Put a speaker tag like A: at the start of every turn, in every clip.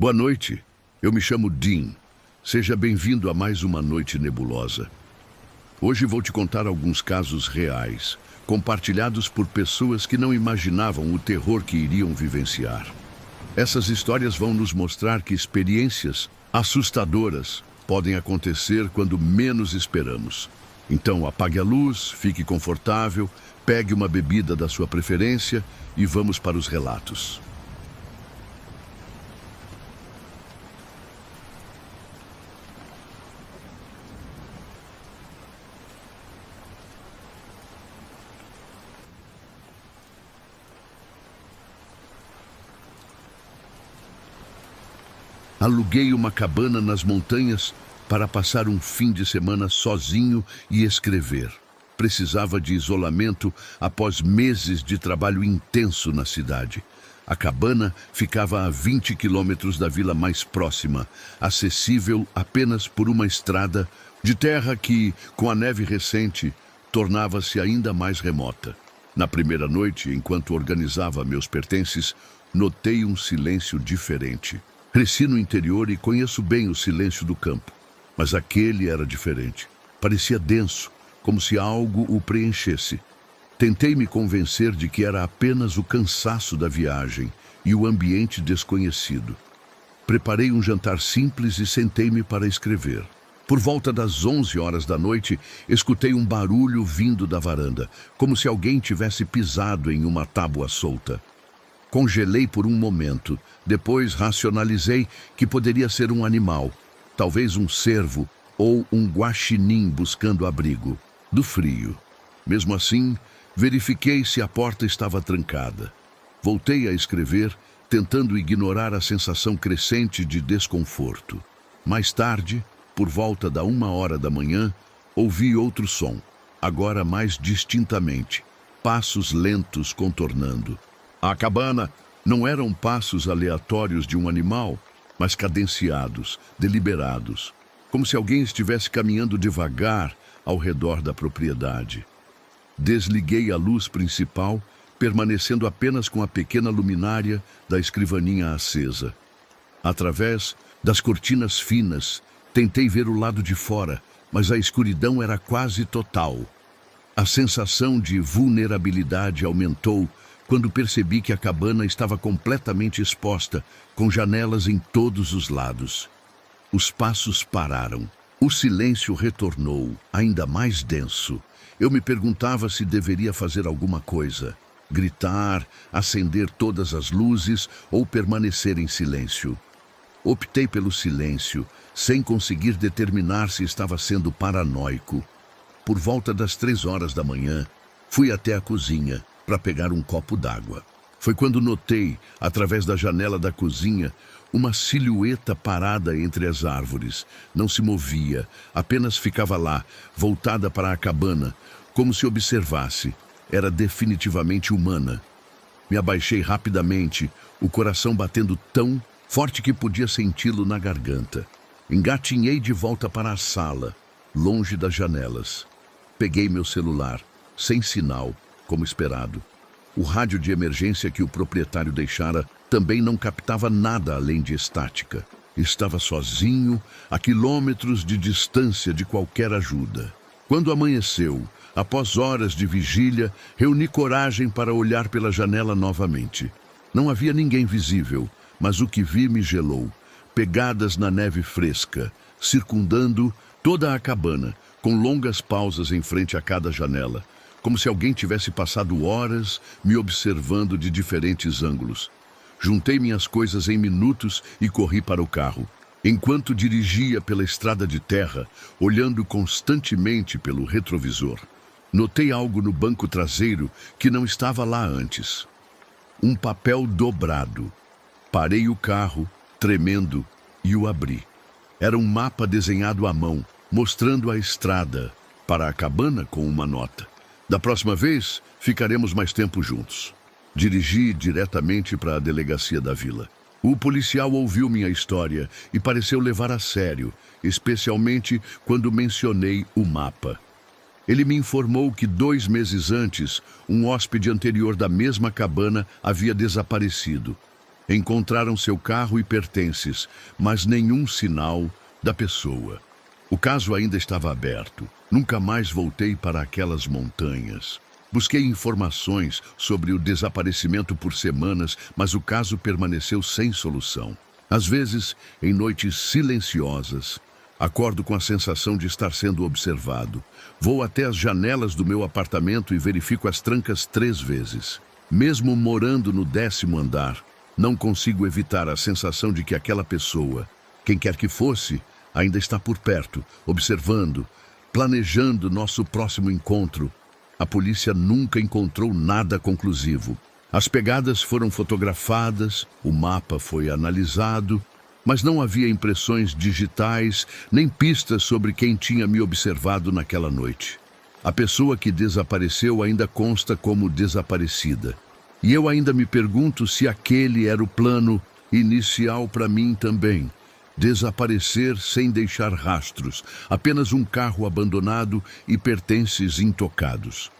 A: Boa noite, eu me chamo Dean. Seja bem-vindo a mais uma noite nebulosa. Hoje vou te contar alguns casos reais, compartilhados por pessoas que não imaginavam o terror que iriam vivenciar. Essas histórias vão nos mostrar que experiências assustadoras podem acontecer quando menos esperamos. Então apague a luz, fique confortável, pegue uma bebida da sua preferência e vamos para os relatos. Aluguei uma cabana nas montanhas para passar um fim de semana sozinho e escrever. Precisava de isolamento após meses de trabalho intenso na cidade. A cabana ficava a 20 quilômetros da vila mais próxima, acessível apenas por uma estrada de terra que, com a neve recente, tornava-se ainda mais remota. Na primeira noite, enquanto organizava meus pertences, notei um silêncio diferente. Cresci no interior e conheço bem o silêncio do campo, mas aquele era diferente. Parecia denso, como se algo o preenchesse. Tentei me convencer de que era apenas o cansaço da viagem e o ambiente desconhecido. Preparei um jantar simples e sentei-me para escrever. Por volta das 11 horas da noite, escutei um barulho vindo da varanda, como se alguém tivesse pisado em uma tábua solta. Congelei por um momento, depois racionalizei que poderia ser um animal, talvez um cervo ou um guaxinim buscando abrigo do frio. Mesmo assim, verifiquei se a porta estava trancada. Voltei a escrever, tentando ignorar a sensação crescente de desconforto. Mais tarde, por volta da 1 hora da manhã, ouvi outro som, agora mais distintamente, passos lentos contornando. A cabana não eram passos aleatórios de um animal, mas cadenciados, deliberados, como se alguém estivesse caminhando devagar ao redor da propriedade. Desliguei a luz principal, permanecendo apenas com a pequena luminária da escrivaninha acesa. Através das cortinas finas, tentei ver o lado de fora, mas a escuridão era quase total. A sensação de vulnerabilidade aumentou quando percebi que a cabana estava completamente exposta, com janelas em todos os lados. Os passos pararam. O silêncio retornou, ainda mais denso. Eu me perguntava se deveria fazer alguma coisa. Gritar, acender todas as luzes ou permanecer em silêncio. Optei pelo silêncio, sem conseguir determinar se estava sendo paranoico. Por volta das 3 horas da manhã, fui até a cozinha para pegar um copo d'água. Foi quando notei, através da janela da cozinha, uma silhueta parada entre as árvores. Não se movia, apenas ficava lá, voltada para a cabana, como se observasse. Era definitivamente humana. Me abaixei rapidamente, o coração batendo tão forte que podia senti-lo na garganta. Engatinhei de volta para a sala, longe das janelas. Peguei meu celular, sem sinal, como esperado. O rádio de emergência que o proprietário deixara também não captava nada além de estática. Estava sozinho, a quilômetros de distância de qualquer ajuda. Quando amanheceu, após horas de vigília, reuni coragem para olhar pela janela novamente. Não havia ninguém visível, mas o que vi me gelou. Pegadas na neve fresca, circundando toda a cabana, com longas pausas em frente a cada janela, como se alguém tivesse passado horas me observando de diferentes ângulos. Juntei minhas coisas em minutos e corri para o carro. Enquanto dirigia pela estrada de terra, olhando constantemente pelo retrovisor, notei algo no banco traseiro que não estava lá antes. Um papel dobrado. Parei o carro, tremendo, e o abri. Era um mapa desenhado à mão, mostrando a estrada para a cabana com uma nota. Da próxima vez, ficaremos mais tempo juntos. Dirigi diretamente para a delegacia da vila. O policial ouviu minha história e pareceu levar a sério, especialmente quando mencionei o mapa. Ele me informou que 2 meses antes, um hóspede anterior da mesma cabana havia desaparecido. Encontraram seu carro e pertences, mas nenhum sinal da pessoa. O caso ainda estava aberto. Nunca mais voltei para aquelas montanhas. Busquei informações sobre o desaparecimento por semanas, mas o caso permaneceu sem solução. Às vezes, em noites silenciosas, acordo com a sensação de estar sendo observado. Vou até as janelas do meu apartamento e verifico as trancas 3 vezes. Mesmo morando no 10º andar, não consigo evitar a sensação de que aquela pessoa, quem quer que fosse, ainda está por perto, observando, planejando nosso próximo encontro. A polícia nunca encontrou nada conclusivo. As pegadas foram fotografadas, o mapa foi analisado, mas não havia impressões digitais nem pistas sobre quem tinha me observado naquela noite. A pessoa que desapareceu ainda consta como desaparecida. E eu ainda me pergunto se aquele era o plano inicial para mim também. Desaparecer sem deixar rastros, apenas um carro abandonado e pertences intocados.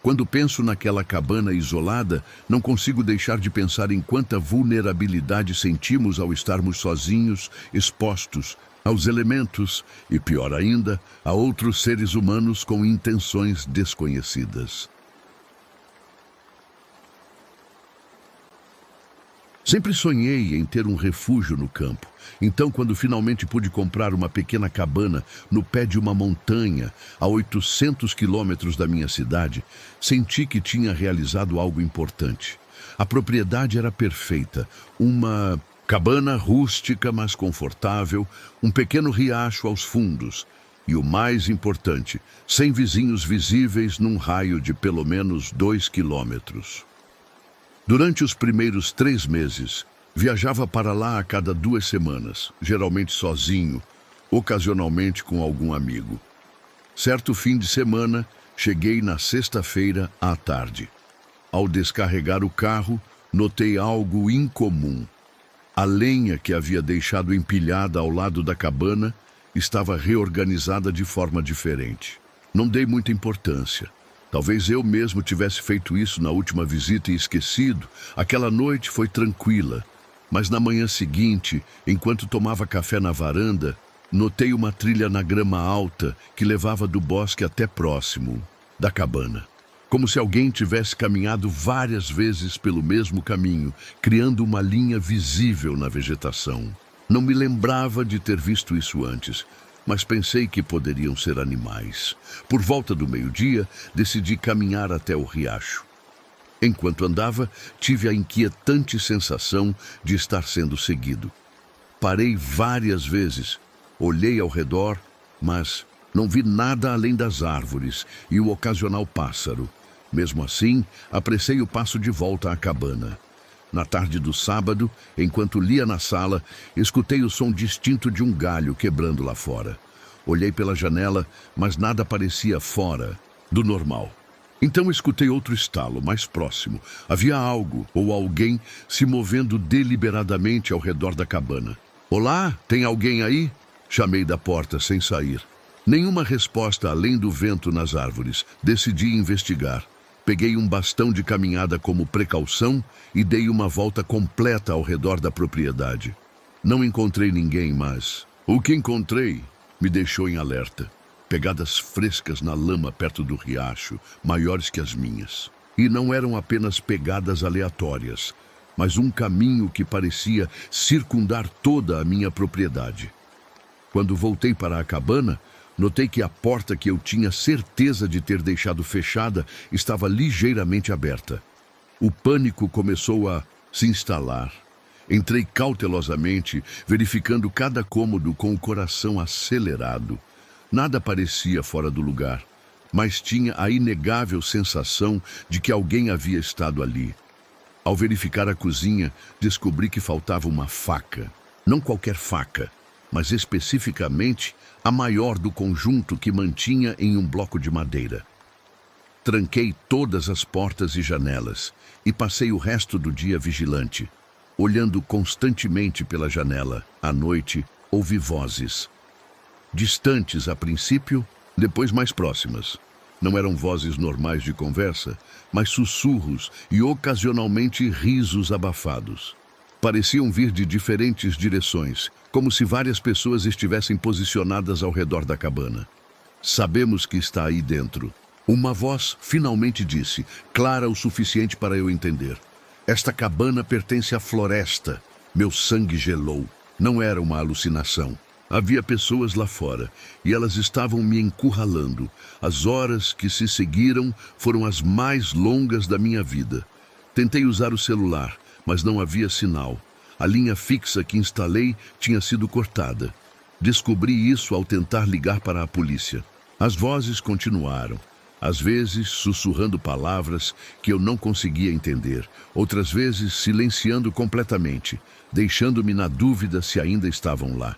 A: Quando penso naquela cabana isolada, não consigo deixar de pensar em quanta vulnerabilidade sentimos ao estarmos sozinhos, expostos aos elementos e, pior ainda, a outros seres humanos com intenções desconhecidas. Sempre sonhei em ter um refúgio no campo. Então, quando finalmente pude comprar uma pequena cabana no pé de uma montanha, a 800 quilômetros da minha cidade, senti que tinha realizado algo importante. A propriedade era perfeita, uma cabana rústica, mas confortável, um pequeno riacho aos fundos e, o mais importante, sem vizinhos visíveis num raio de pelo menos 2 quilômetros. Durante os primeiros 3 meses, viajava para lá a cada 2 semanas, geralmente sozinho, ocasionalmente com algum amigo. Certo fim de semana, cheguei na sexta-feira à tarde. Ao descarregar o carro, notei algo incomum. A lenha que havia deixado empilhada ao lado da cabana estava reorganizada de forma diferente. Não dei muita importância. Talvez eu mesmo tivesse feito isso na última visita e esquecido. Aquela noite foi tranquila, mas na manhã seguinte, enquanto tomava café na varanda, notei uma trilha na grama alta que levava do bosque até próximo da cabana. Como se alguém tivesse caminhado várias vezes pelo mesmo caminho, criando uma linha visível na vegetação. Não me lembrava de ter visto isso antes, mas pensei que poderiam ser animais. Por volta do meio-dia, decidi caminhar até o riacho. Enquanto andava, tive a inquietante sensação de estar sendo seguido. Parei várias vezes, olhei ao redor, mas não vi nada além das árvores e o ocasional pássaro. Mesmo assim, apressei o passo de volta à cabana. Na tarde do sábado, enquanto lia na sala, escutei o som distinto de um galho quebrando lá fora. Olhei pela janela, mas nada parecia fora do normal. Então escutei outro estalo, mais próximo. Havia algo ou alguém se movendo deliberadamente ao redor da cabana. "Olá, tem alguém aí?" Chamei da porta sem sair. Nenhuma resposta além do vento nas árvores. Decidi investigar. Peguei um bastão de caminhada como precaução e dei uma volta completa ao redor da propriedade. Não encontrei ninguém, mas o que encontrei me deixou em alerta. Pegadas frescas na lama perto do riacho, maiores que as minhas. E não eram apenas pegadas aleatórias, mas um caminho que parecia circundar toda a minha propriedade. Quando voltei para a cabana, notei que a porta que eu tinha certeza de ter deixado fechada estava ligeiramente aberta. O pânico começou a se instalar. Entrei cautelosamente, verificando cada cômodo com o coração acelerado. Nada parecia fora do lugar, mas tinha a inegável sensação de que alguém havia estado ali. Ao verificar a cozinha, descobri que faltava uma faca. Não qualquer faca, mas especificamente a maior do conjunto que mantinha em um bloco de madeira. Tranquei todas as portas e janelas e passei o resto do dia vigilante, olhando constantemente pela janela. À noite, ouvi vozes. Distantes a princípio, depois mais próximas. Não eram vozes normais de conversa, mas sussurros e ocasionalmente risos abafados. Pareciam vir de diferentes direções, como se várias pessoas estivessem posicionadas ao redor da cabana. Sabemos que está aí dentro. Uma voz finalmente disse, clara o suficiente para eu entender. Esta cabana pertence à floresta. Meu sangue gelou. Não era uma alucinação. Havia pessoas lá fora, e elas estavam me encurralando. As horas que se seguiram foram as mais longas da minha vida. Tentei usar o celular, mas não havia sinal. A linha fixa que instalei tinha sido cortada. Descobri isso ao tentar ligar para a polícia. As vozes continuaram, às vezes sussurrando palavras que eu não conseguia entender, outras vezes silenciando completamente, deixando-me na dúvida se ainda estavam lá.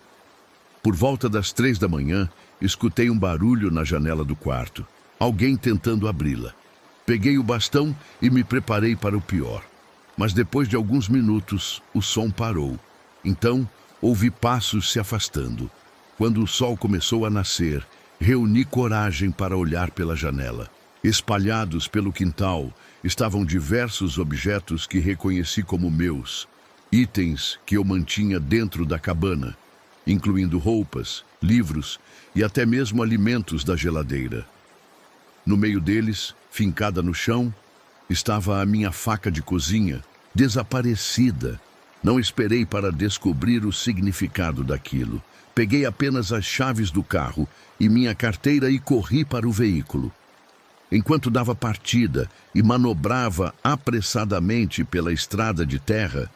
A: Por volta das 3 da manhã, escutei um barulho na janela do quarto. Alguém tentando abri-la. Peguei o bastão e me preparei para o pior. Mas depois de alguns minutos, o som parou. Então, ouvi passos se afastando. Quando o sol começou a nascer, reuni coragem para olhar pela janela. Espalhados pelo quintal, estavam diversos objetos que reconheci como meus. Itens que eu mantinha dentro da cabana, incluindo roupas, livros e até mesmo alimentos da geladeira. No meio deles, fincada no chão, estava a minha faca de cozinha, desaparecida. Não esperei para descobrir o significado daquilo. Peguei apenas as chaves do carro e minha carteira e corri para o veículo. Enquanto dava partida e manobrava apressadamente pela estrada de terra,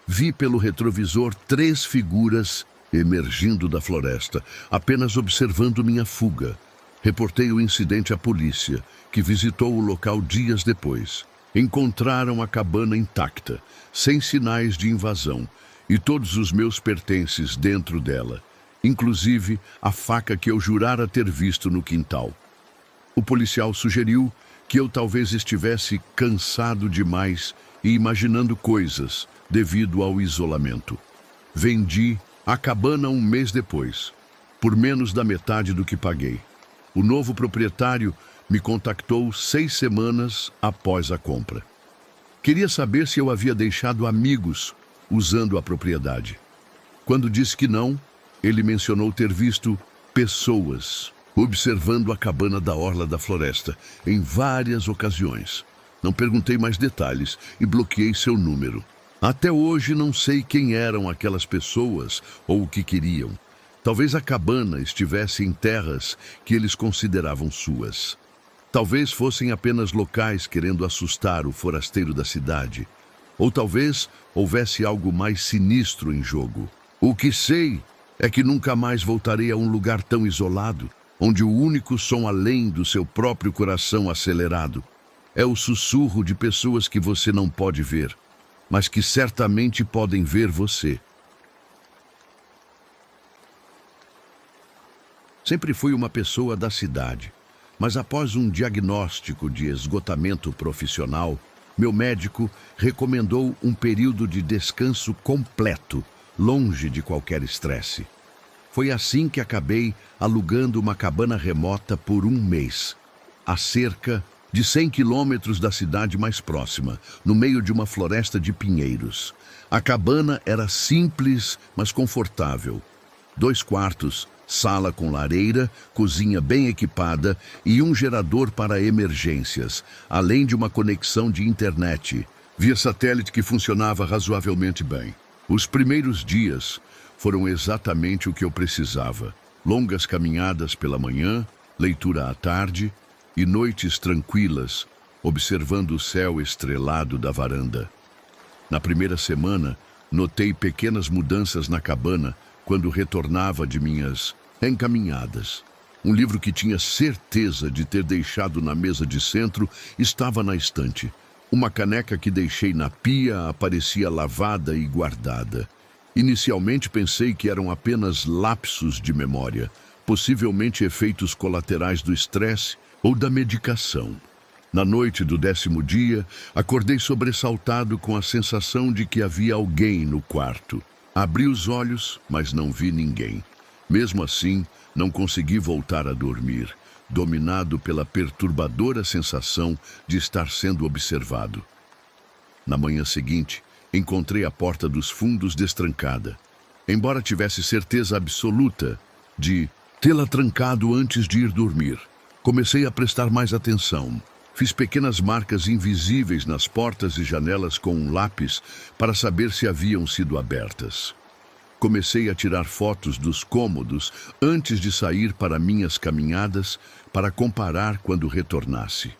A: vi pelo retrovisor 3 figuras emergindo da floresta, apenas observando minha fuga. Reportei o incidente à polícia, que visitou o local dias depois. Encontraram a cabana intacta, sem sinais de invasão, e todos os meus pertences dentro dela, inclusive a faca que eu jurara ter visto no quintal. O policial sugeriu que eu talvez estivesse cansado demais e imaginando coisas devido ao isolamento. Vendi a cabana um mês depois, por menos da metade do que paguei. O novo proprietário me contactou 6 semanas após a compra. Queria saber se eu havia deixado amigos usando a propriedade. Quando disse que não, ele mencionou ter visto pessoas observando a cabana da orla da floresta em várias ocasiões. Não perguntei mais detalhes e bloqueei seu número. Até hoje não sei quem eram aquelas pessoas ou o que queriam. Talvez a cabana estivesse em terras que eles consideravam suas. Talvez fossem apenas locais querendo assustar o forasteiro da cidade. Ou talvez houvesse algo mais sinistro em jogo. O que sei é que nunca mais voltarei a um lugar tão isolado, onde o único som além do seu próprio coração acelerado é o sussurro de pessoas que você não pode ver, mas que certamente podem ver você. Sempre fui uma pessoa da cidade, mas após um diagnóstico de esgotamento profissional, meu médico recomendou um período de descanso completo, longe de qualquer estresse. Foi assim que acabei alugando uma cabana remota por um mês, a cerca de 100 quilômetros da cidade mais próxima, no meio de uma floresta de pinheiros. A cabana era simples, mas confortável. 2 quartos, sala com lareira, cozinha bem equipada e um gerador para emergências, além de uma conexão de internet via satélite que funcionava razoavelmente bem. Os primeiros dias foram exatamente o que eu precisava. Longas caminhadas pela manhã, leitura à tarde e noites tranquilas, observando o céu estrelado da varanda. Na primeira semana, notei pequenas mudanças na cabana quando retornava de minhas encaminhadas. Um livro que tinha certeza de ter deixado na mesa de centro estava na estante. Uma caneca que deixei na pia aparecia lavada e guardada. Inicialmente pensei que eram apenas lapsos de memória, possivelmente efeitos colaterais do estresse ou da medicação. Na noite do 10º dia, acordei sobressaltado com a sensação de que havia alguém no quarto. Abri os olhos, mas não vi ninguém. Mesmo assim, não consegui voltar a dormir. dominado pela perturbadora sensação de estar sendo observado. Na manhã seguinte, encontrei a porta dos fundos destrancada, embora tivesse certeza absoluta de tê-la trancado antes de ir dormir. Comecei a prestar mais atenção. Fiz pequenas marcas invisíveis nas portas e janelas com um lápis para saber se haviam sido abertas. Comecei a tirar fotos dos cômodos antes de sair para minhas caminhadas para comparar quando retornasse.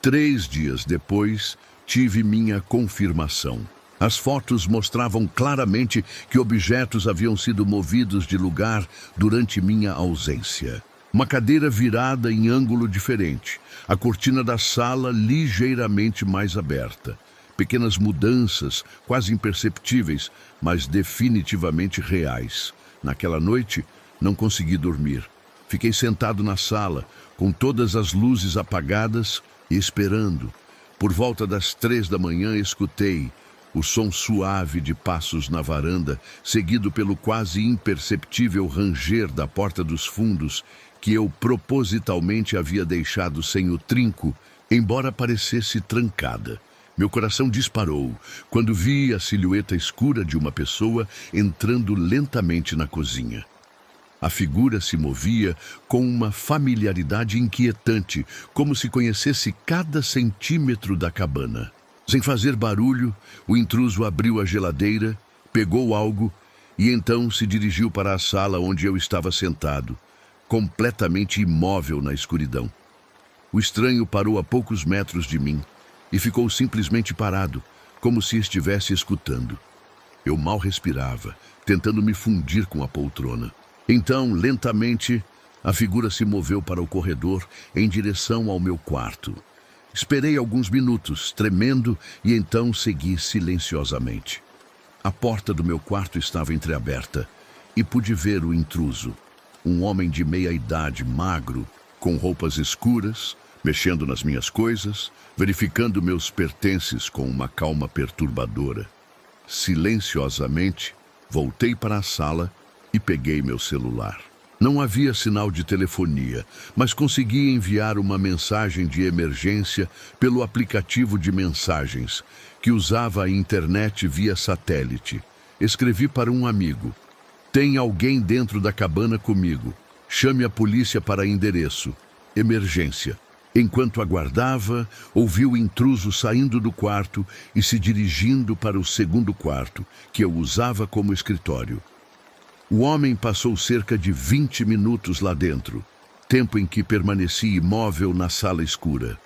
A: 3 dias depois, tive minha confirmação. As fotos mostravam claramente que objetos haviam sido movidos de lugar durante minha ausência. Uma cadeira virada em ângulo diferente, a cortina da sala ligeiramente mais aberta. Pequenas mudanças, quase imperceptíveis, mas definitivamente reais. Naquela noite, não consegui dormir. Fiquei sentado na sala, com todas as luzes apagadas e esperando. Por volta das 3 da manhã, escutei o som suave de passos na varanda, seguido pelo quase imperceptível ranger da porta dos fundos, que eu propositalmente havia deixado sem o trinco, embora parecesse trancada. Meu coração disparou quando vi a silhueta escura de uma pessoa entrando lentamente na cozinha. A figura se movia com uma familiaridade inquietante, como se conhecesse cada centímetro da cabana. Sem fazer barulho, o intruso abriu a geladeira, pegou algo e então se dirigiu para a sala onde eu estava sentado, completamente imóvel na escuridão. O estranho parou a poucos metros de mim e ficou simplesmente parado, como se estivesse escutando. Eu mal respirava, tentando me fundir com a poltrona. Então, lentamente, a figura se moveu para o corredor em direção ao meu quarto. Esperei alguns minutos, tremendo, e então segui silenciosamente. A porta do meu quarto estava entreaberta e pude ver o intruso, um homem de meia-idade, magro, com roupas escuras, mexendo nas minhas coisas, verificando meus pertences com uma calma perturbadora. Silenciosamente, voltei para a sala e peguei meu celular. Não havia sinal de telefonia, mas consegui enviar uma mensagem de emergência pelo aplicativo de mensagens, que usava a internet via satélite. Escrevi para um amigo: "Tem alguém dentro da cabana comigo. Chame a polícia para endereço. Emergência." Enquanto aguardava, ouvi o intruso saindo do quarto e se dirigindo para o segundo quarto, que eu usava como escritório. O homem passou cerca de 20 minutos lá dentro, tempo em que permaneci imóvel na sala escura.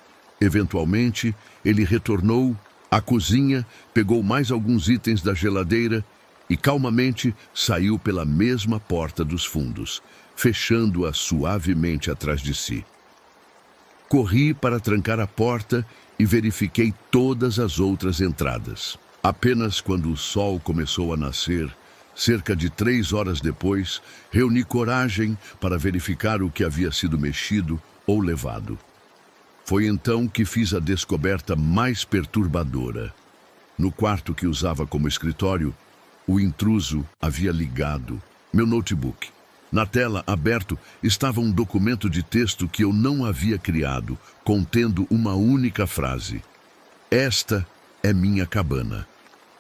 A: Eventualmente, ele retornou à cozinha, pegou mais alguns itens da geladeira e calmamente saiu pela mesma porta dos fundos, fechando-a suavemente atrás de si. Corri para trancar a porta e verifiquei todas as outras entradas. Apenas quando o sol começou a nascer, cerca de 3 horas depois, reuni coragem para verificar o que havia sido mexido ou levado. Foi então que fiz a descoberta mais perturbadora. No quarto que usava como escritório, o intruso havia ligado meu notebook. Na tela, aberto, estava um documento de texto que eu não havia criado, contendo uma única frase: "Esta é minha cabana.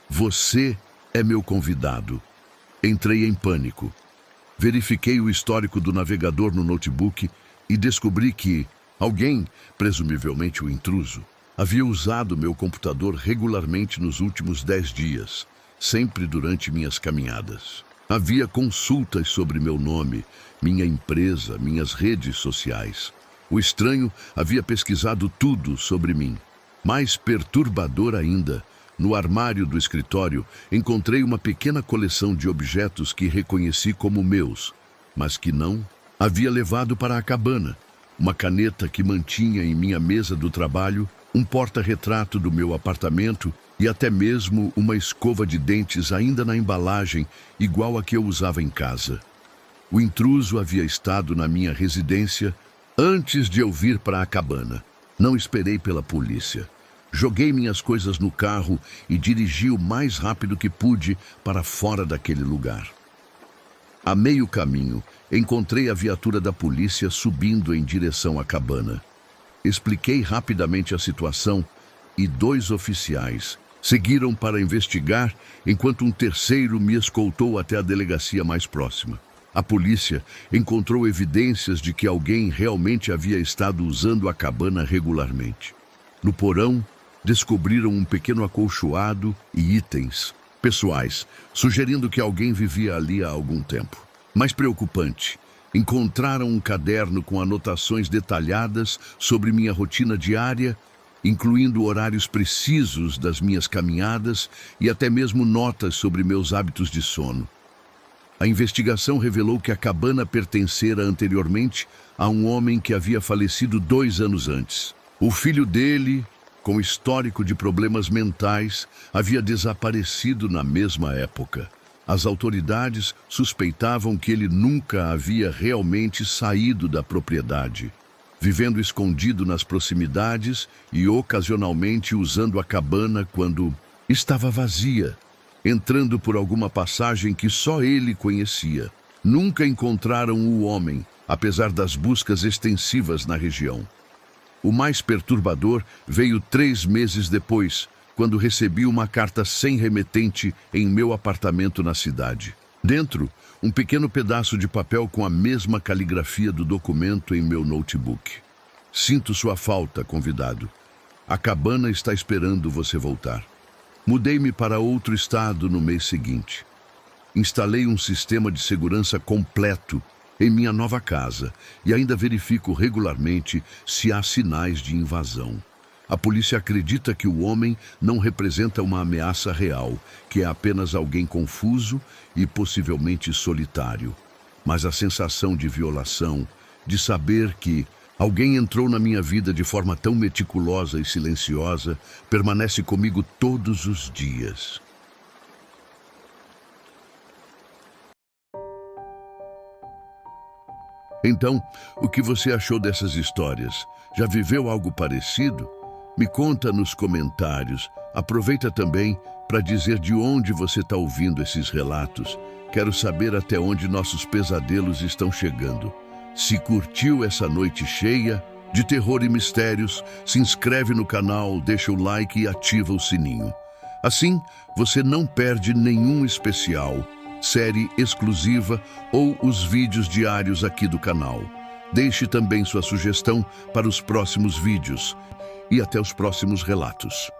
A: Você é meu convidado." Entrei em pânico. Verifiquei o histórico do navegador no notebook e descobri que alguém, presumivelmente o intruso, havia usado meu computador regularmente nos últimos 10 dias, sempre durante minhas caminhadas. Havia consultas sobre meu nome, minha empresa, minhas redes sociais. O estranho havia pesquisado tudo sobre mim. Mais perturbador ainda, no armário do escritório, encontrei uma pequena coleção de objetos que reconheci como meus, mas que não havia levado para a cabana. Uma caneta que mantinha em minha mesa do trabalho, um porta-retrato do meu apartamento e até mesmo uma escova de dentes ainda na embalagem, igual a que eu usava em casa. O intruso havia estado na minha residência antes de eu vir para a cabana. Não esperei pela polícia. Joguei minhas coisas no carro e dirigi o mais rápido que pude para fora daquele lugar. A meio caminho, encontrei a viatura da polícia subindo em direção à cabana. Expliquei rapidamente a situação e 2 oficiais seguiram para investigar, enquanto um terceiro me escoltou até a delegacia mais próxima. A polícia encontrou evidências de que alguém realmente havia estado usando a cabana regularmente. No porão, descobriram um pequeno acolchoado e itens pessoais, sugerindo que alguém vivia ali há algum tempo. Mais preocupante, encontraram um caderno com anotações detalhadas sobre minha rotina diária, incluindo horários precisos das minhas caminhadas e até mesmo notas sobre meus hábitos de sono. A investigação revelou que a cabana pertencera anteriormente a um homem que havia falecido 2 anos antes. O filho dele, com histórico de problemas mentais, havia desaparecido na mesma época. As autoridades suspeitavam que ele nunca havia realmente saído da propriedade, vivendo escondido nas proximidades e ocasionalmente usando a cabana quando estava vazia, entrando por alguma passagem que só ele conhecia. Nunca encontraram o homem, apesar das buscas extensivas na região. O mais perturbador veio 3 meses depois, quando recebi uma carta sem remetente em meu apartamento na cidade. Dentro, um pequeno pedaço de papel com a mesma caligrafia do documento em meu notebook. Sinto sua falta, convidado. A cabana está esperando você voltar. Mudei-me para outro estado no mês seguinte. Instalei um sistema de segurança completo em minha nova casa e ainda verifico regularmente se há sinais de invasão. A polícia acredita que o homem não representa uma ameaça real, que é apenas alguém confuso e possivelmente solitário. Mas a sensação de violação, de saber que alguém entrou na minha vida de forma tão meticulosa e silenciosa, permanece comigo todos os dias. Então, o que você achou dessas histórias? Já viveu algo parecido? Me conta nos comentários. Aproveita também para dizer de onde você está ouvindo esses relatos. Quero saber até onde nossos pesadelos estão chegando. Se curtiu essa noite cheia de terror e mistérios, se inscreve no canal, deixa o like e ativa o sininho. Assim, você não perde nenhum especial, série exclusiva ou os vídeos diários aqui do canal. Deixe também sua sugestão para os próximos vídeos e até os próximos relatos.